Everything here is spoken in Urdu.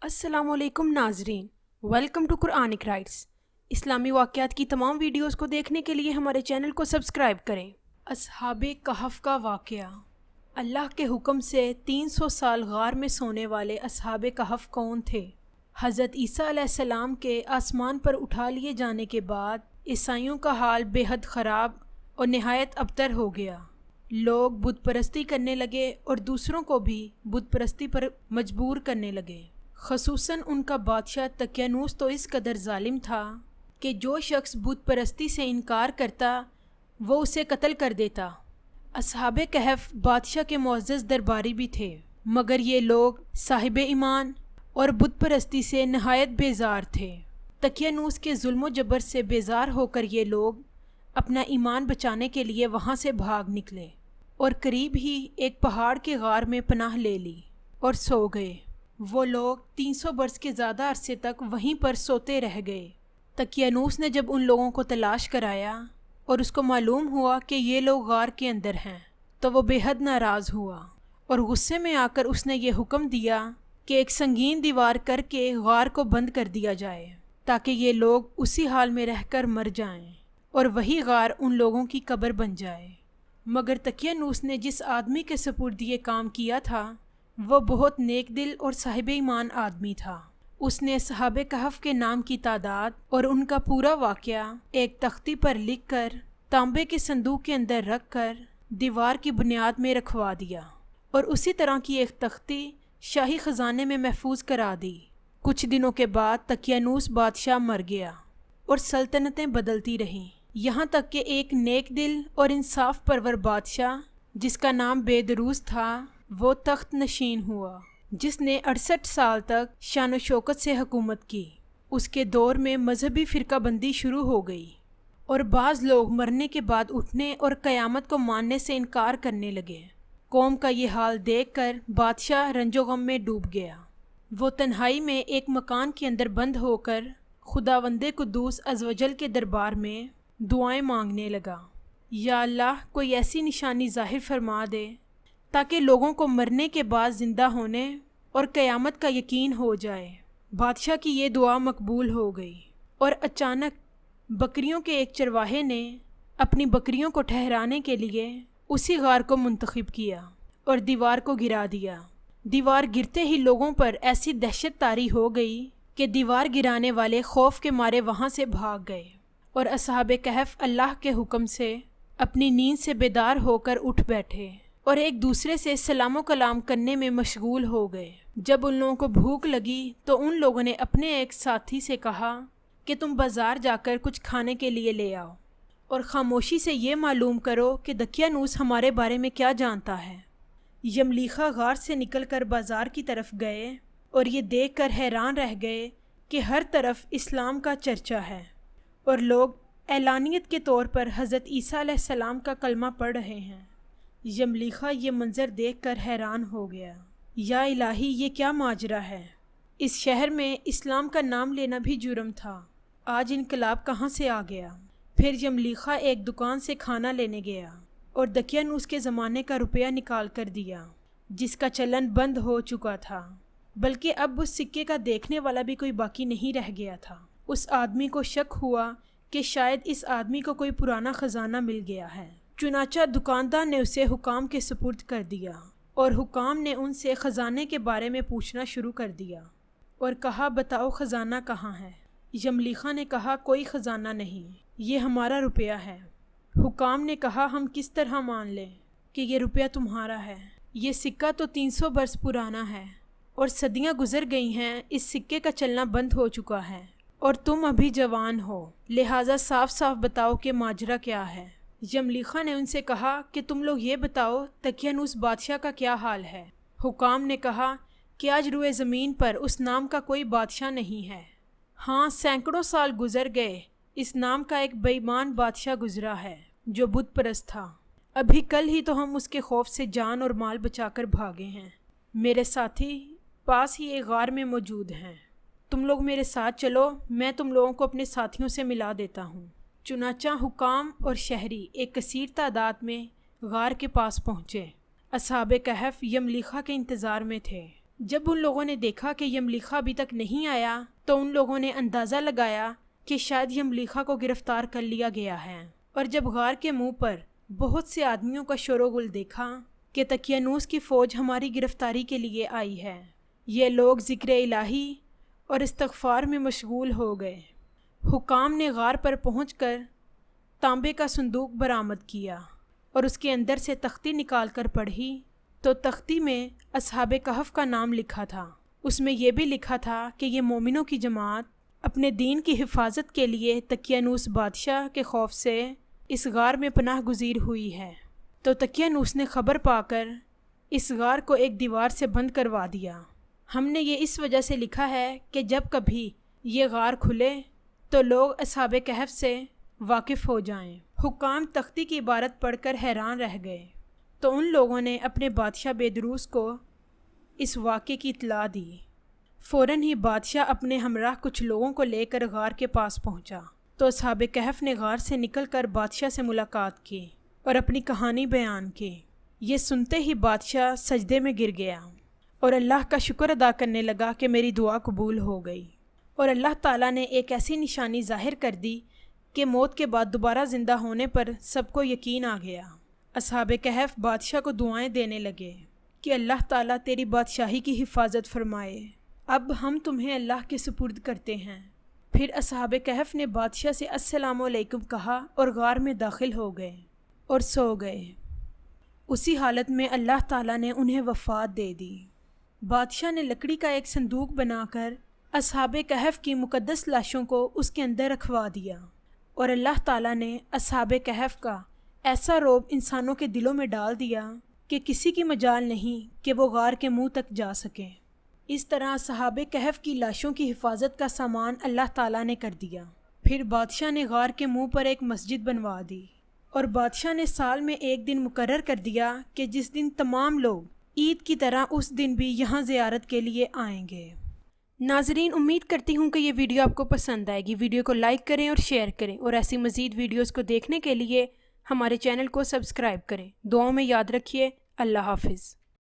السلام علیکم ناظرین، ویلکم ٹو قرآنک رائٹس۔ اسلامی واقعات کی تمام ویڈیوز کو دیکھنے کے لیے ہمارے چینل کو سبسکرائب کریں۔ اصحاب کہف کا واقعہ۔ اللہ کے حکم سے 300 سال غار میں سونے والے اصحاب کہف کون تھے؟ حضرت عیسیٰ علیہ السلام کے آسمان پر اٹھا لیے جانے کے بعد عیسائیوں کا حال بے حد خراب اور نہایت ابتر ہو گیا۔ لوگ بت پرستی کرنے لگے اور دوسروں کو بھی بت پرستی پر مجبور کرنے لگے۔ خصوصاً ان کا بادشاہ دقیانوس تو اس قدر ظالم تھا کہ جو شخص بت پرستی سے انکار کرتا وہ اسے قتل کر دیتا۔ اصحاب کہف بادشاہ کے معزز درباری بھی تھے، مگر یہ لوگ صاحب ایمان اور بت پرستی سے نہایت بیزار تھے۔ دقیانوس کے ظلم و جبر سے بیزار ہو کر یہ لوگ اپنا ایمان بچانے کے لیے وہاں سے بھاگ نکلے اور قریب ہی ایک پہاڑ کے غار میں پناہ لے لی اور سو گئے۔ وہ لوگ 300 برس کے زیادہ عرصے تک وہیں پر سوتے رہ گئے۔ دقیانوس نے جب ان لوگوں کو تلاش کرایا اور اس کو معلوم ہوا کہ یہ لوگ غار کے اندر ہیں تو وہ بے حد ناراض ہوا اور غصے میں آ کر اس نے یہ حکم دیا کہ ایک سنگین دیوار کر کے غار کو بند کر دیا جائے تاکہ یہ لوگ اسی حال میں رہ کر مر جائیں اور وہی غار ان لوگوں کی قبر بن جائے۔ مگر دقیانوس نے جس آدمی کے سپرد یہ کام کیا تھا وہ بہت نیک دل اور صاحب ایمان آدمی تھا۔ اس نے اصحاب کہف کے نام کی تعداد اور ان کا پورا واقعہ ایک تختی پر لکھ کر تانبے کے صندوق کے اندر رکھ کر دیوار کی بنیاد میں رکھوا دیا اور اسی طرح کی ایک تختی شاہی خزانے میں محفوظ کرا دی۔ کچھ دنوں کے بعد دقیانوس بادشاہ مر گیا اور سلطنتیں بدلتی رہیں، یہاں تک کہ ایک نیک دل اور انصاف پرور بادشاہ جس کا نام بیدروس تھا وہ تخت نشین ہوا، جس نے 68 سال تک شان و شوکت سے حکومت کی۔ اس کے دور میں مذہبی فرقہ بندی شروع ہو گئی اور بعض لوگ مرنے کے بعد اٹھنے اور قیامت کو ماننے سے انکار کرنے لگے۔ قوم کا یہ حال دیکھ کر بادشاہ رنج و غم میں ڈوب گیا۔ وہ تنہائی میں ایک مکان کے اندر بند ہو کر خداوند قدوس عزوجل کے دربار میں دعائیں مانگنے لگا۔ یا اللہ، کوئی ایسی نشانی ظاہر فرما دے تاکہ لوگوں کو مرنے کے بعد زندہ ہونے اور قیامت کا یقین ہو جائے۔ بادشاہ کی یہ دعا مقبول ہو گئی اور اچانک بکریوں کے ایک چرواہے نے اپنی بکریوں کو ٹھہرانے کے لیے اسی غار کو منتخب کیا اور دیوار کو گرا دیا۔ دیوار گرتے ہی لوگوں پر ایسی دہشت طاری ہو گئی کہ دیوار گرانے والے خوف کے مارے وہاں سے بھاگ گئے اور اصحاب کہف اللہ کے حکم سے اپنی نیند سے بیدار ہو کر اٹھ بیٹھے اور ایک دوسرے سے سلام و کلام کرنے میں مشغول ہو گئے۔ جب ان لوگوں کو بھوک لگی تو ان لوگوں نے اپنے ایک ساتھی سے کہا کہ تم بازار جا کر کچھ کھانے کے لیے لے آؤ اور خاموشی سے یہ معلوم کرو کہ دقیانوس ہمارے بارے میں کیا جانتا ہے۔ یملیخا غار سے نکل کر بازار کی طرف گئے اور یہ دیکھ کر حیران رہ گئے کہ ہر طرف اسلام کا چرچا ہے اور لوگ اعلانیت کے طور پر حضرت عیسیٰ علیہ السلام کا کلمہ پڑھ رہے ہیں۔ یملیخا یہ منظر دیکھ کر حیران ہو گیا۔ یا الہی، یہ کیا ماجرا ہے؟ اس شہر میں اسلام کا نام لینا بھی جرم تھا، آج انقلاب کہاں سے آ گیا؟ پھر یملیخا ایک دکان سے کھانا لینے گیا اور دقیانوس کے زمانے کا روپیہ نکال کر دیا جس کا چلن بند ہو چکا تھا، بلکہ اب اس سکے کا دیکھنے والا بھی کوئی باقی نہیں رہ گیا تھا۔ اس آدمی کو شک ہوا کہ شاید اس آدمی کو کوئی پرانا خزانہ مل گیا ہے، چنانچہ دکاندار نے اسے حکام کے سپرد کر دیا اور حکام نے ان سے خزانے کے بارے میں پوچھنا شروع کر دیا اور کہا، بتاؤ خزانہ کہاں ہے؟ یملیخا نے کہا، کوئی خزانہ نہیں، یہ ہمارا روپیہ ہے۔ حکام نے کہا، ہم کس طرح مان لیں کہ یہ روپیہ تمہارا ہے؟ یہ سکہ تو 300 برس پرانا ہے اور صدیاں گزر گئی ہیں، اس سکے کا چلنا بند ہو چکا ہے اور تم ابھی جوان ہو، لہٰذا صاف صاف بتاؤ کہ ماجرا کیا ہے۔ یملیخا نے ان سے کہا کہ تم لوگ یہ بتاؤ دقیانوس بادشاہ کا کیا حال ہے؟ حکام نے کہا کہ آج روئے زمین پر اس نام کا کوئی بادشاہ نہیں ہے۔ ہاں، سینکڑوں سال گزر گئے، اس نام کا ایک بے ایمان بادشاہ گزرا ہے جو بت پرست تھا، ابھی کل ہی تو ہم اس کے خوف سے جان اور مال بچا کر بھاگے ہیں۔ میرے ساتھی پاس ہی ایک غار میں موجود ہیں، تم لوگ میرے ساتھ چلو، میں تم لوگوں کو اپنے ساتھیوں سے ملا دیتا ہوں۔ چنانچہ حکام اور شہری ایک کثیر تعداد میں غار کے پاس پہنچے۔ اصحاب کہف یملیخا کے انتظار میں تھے۔ جب ان لوگوں نے دیکھا کہ یملیخہ ابھی تک نہیں آیا تو ان لوگوں نے اندازہ لگایا کہ شاید یملیخہ کو گرفتار کر لیا گیا ہے، اور جب غار کے منہ پر بہت سے آدمیوں کا شور و غل دیکھا کہ دقیانوس کی فوج ہماری گرفتاری کے لیے آئی ہے، یہ لوگ ذکر الہی اور استغفار میں مشغول ہو گئے۔ حکام نے غار پر پہنچ کر تانبے کا صندوق برآمد کیا اور اس کے اندر سے تختی نکال کر پڑھی تو تختی میں اصحاب کہف کا نام لکھا تھا۔ اس میں یہ بھی لکھا تھا کہ یہ مومنوں کی جماعت اپنے دین کی حفاظت کے لیے دقیانوس بادشاہ کے خوف سے اس غار میں پناہ گزیر ہوئی ہے۔ تو دقیانوس نے خبر پا کر اس غار کو ایک دیوار سے بند کروا دیا۔ ہم نے یہ اس وجہ سے لکھا ہے کہ جب کبھی یہ غار کھلے تو لوگ اصحاب کہف سے واقف ہو جائیں۔ حکام تختی کی عبارت پڑھ کر حیران رہ گئے تو ان لوگوں نے اپنے بادشاہ بیدروس کو اس واقعے کی اطلاع دی۔ فوراً ہی بادشاہ اپنے ہمراہ کچھ لوگوں کو لے کر غار کے پاس پہنچا تو اصحاب کہف نے غار سے نکل کر بادشاہ سے ملاقات کی اور اپنی کہانی بیان کی۔ یہ سنتے ہی بادشاہ سجدے میں گر گیا اور اللہ کا شکر ادا کرنے لگا کہ میری دعا قبول ہو گئی، اور اللہ تعالیٰ نے ایک ایسی نشانی ظاہر کر دی کہ موت کے بعد دوبارہ زندہ ہونے پر سب کو یقین آ گیا۔ اصحاب کہف بادشاہ کو دعائیں دینے لگے کہ اللہ تعالیٰ تیری بادشاہی کی حفاظت فرمائے، اب ہم تمہیں اللہ کے سپرد کرتے ہیں۔ پھر اصحاب کہف نے بادشاہ سے السلام علیکم کہا اور غار میں داخل ہو گئے اور سو گئے۔ اسی حالت میں اللہ تعالیٰ نے انہیں وفات دے دی۔ بادشاہ نے لکڑی کا ایک صندوق بنا کر اصحاب کہف کی مقدس لاشوں کو اس کے اندر رکھوا دیا، اور اللہ تعالیٰ نے اصحاب کہف کا ایسا رعب انسانوں کے دلوں میں ڈال دیا کہ کسی کی مجال نہیں کہ وہ غار کے منہ تک جا سکیں۔ اس طرح اصحاب کہف کی لاشوں کی حفاظت کا سامان اللہ تعالیٰ نے کر دیا۔ پھر بادشاہ نے غار کے منہ پر ایک مسجد بنوا دی، اور بادشاہ نے سال میں ایک دن مقرر کر دیا کہ جس دن تمام لوگ عید کی طرح اس دن بھی یہاں زیارت کے لیے آئیں گے۔ ناظرین، امید کرتی ہوں کہ یہ ویڈیو آپ کو پسند آئے گی۔ ویڈیو کو لائک کریں اور شیئر کریں، اور ایسی مزید ویڈیوز کو دیکھنے کے لیے ہمارے چینل کو سبسکرائب کریں۔ دعاؤں میں یاد رکھیے۔ اللہ حافظ۔